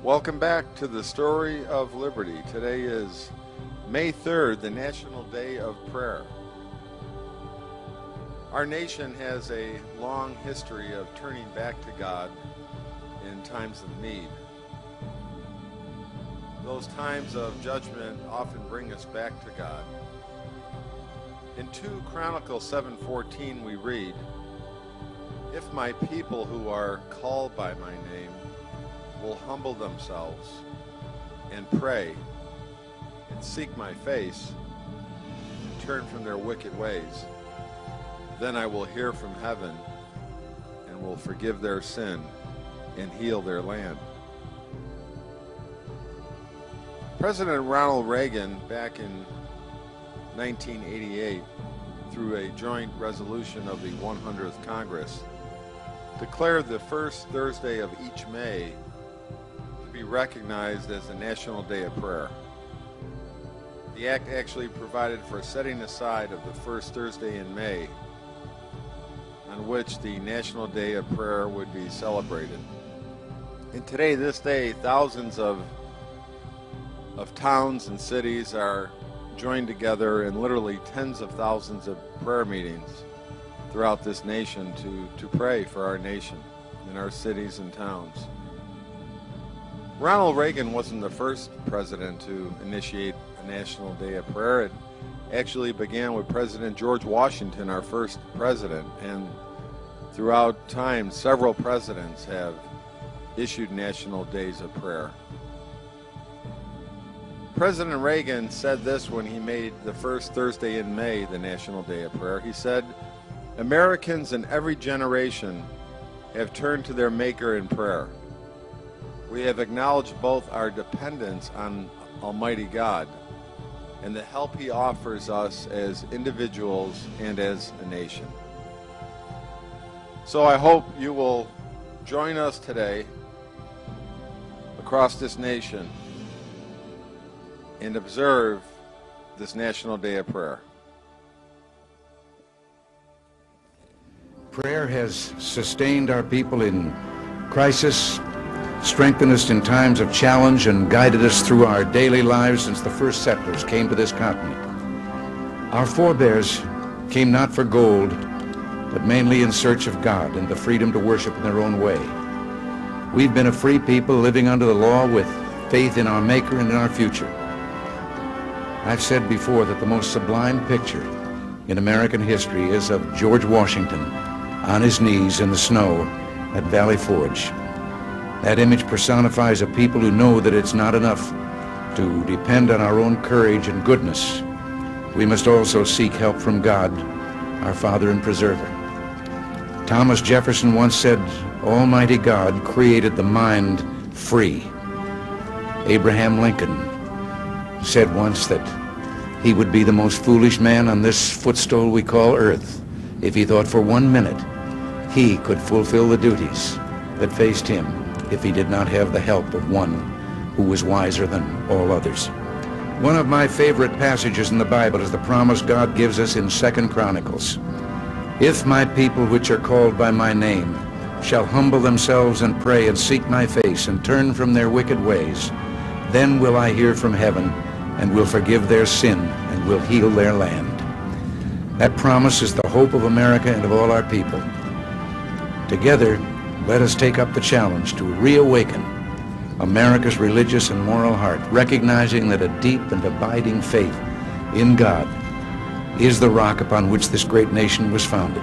Welcome back to the Story of Liberty. Today is May 3rd, the National Day of Prayer. Our nation has a long history of turning back to God in times of need. Those times of judgment often bring us back to God. In 2 Chronicles 7:14 we read, "If my people who are called by my name will humble themselves and pray and seek my face and turn from their wicked ways, then I will hear from heaven and will forgive their sin and heal their land." President Ronald Reagan, back in 1988, through a joint resolution of the 100th Congress, declared the first Thursday of each May to be recognized as the National Day of Prayer. The act actually provided for setting aside of the first Thursday in May, on which the National Day of Prayer would be celebrated. And today, this day, thousands of towns and cities are joined together in literally tens of thousands of prayer meetings throughout this nation to pray for our nation in our cities and towns. Ronald Reagan wasn't the first president to initiate a National Day of Prayer. It actually began with President George Washington, our first president, and throughout time, several presidents have issued National Days of Prayer. President Reagan said this when he made the first Thursday in May the National Day of Prayer. He said, "Americans in every generation have turned to their Maker in prayer. We have acknowledged both our dependence on Almighty God and the help He offers us as individuals and as a nation." So I hope you will join us today across this nation and observe this National Day of Prayer. Prayer has sustained our people in crisis, strengthened us in times of challenge, and guided us through our daily lives since the first settlers came to this continent. Our forebears came not for gold, but mainly in search of God and the freedom to worship in their own way. We've been a free people living under the law with faith in our Maker and in our future. I've said before that the most sublime picture in American history is of George Washington on his knees in the snow at Valley Forge. That image personifies a people who know that it's not enough to depend on our own courage and goodness. We must also seek help from God, our Father and Preserver. Thomas Jefferson once said, "Almighty God created the mind free." Abraham Lincoln said once that he would be the most foolish man on this footstool we call earth if he thought for 1 minute he could fulfill the duties that faced him if he did not have the help of one who was wiser than all others. One of my favorite passages in the Bible is the promise God gives us in 2 Chronicles. "If my people which are called by my name shall humble themselves and pray and seek my face and turn from their wicked ways, then will I hear from heaven and will forgive their sin and will heal their land." That promise is the hope of America and of all our people. Together, let us take up the challenge to reawaken America's religious and moral heart, recognizing that a deep and abiding faith in God is the rock upon which this great nation was founded.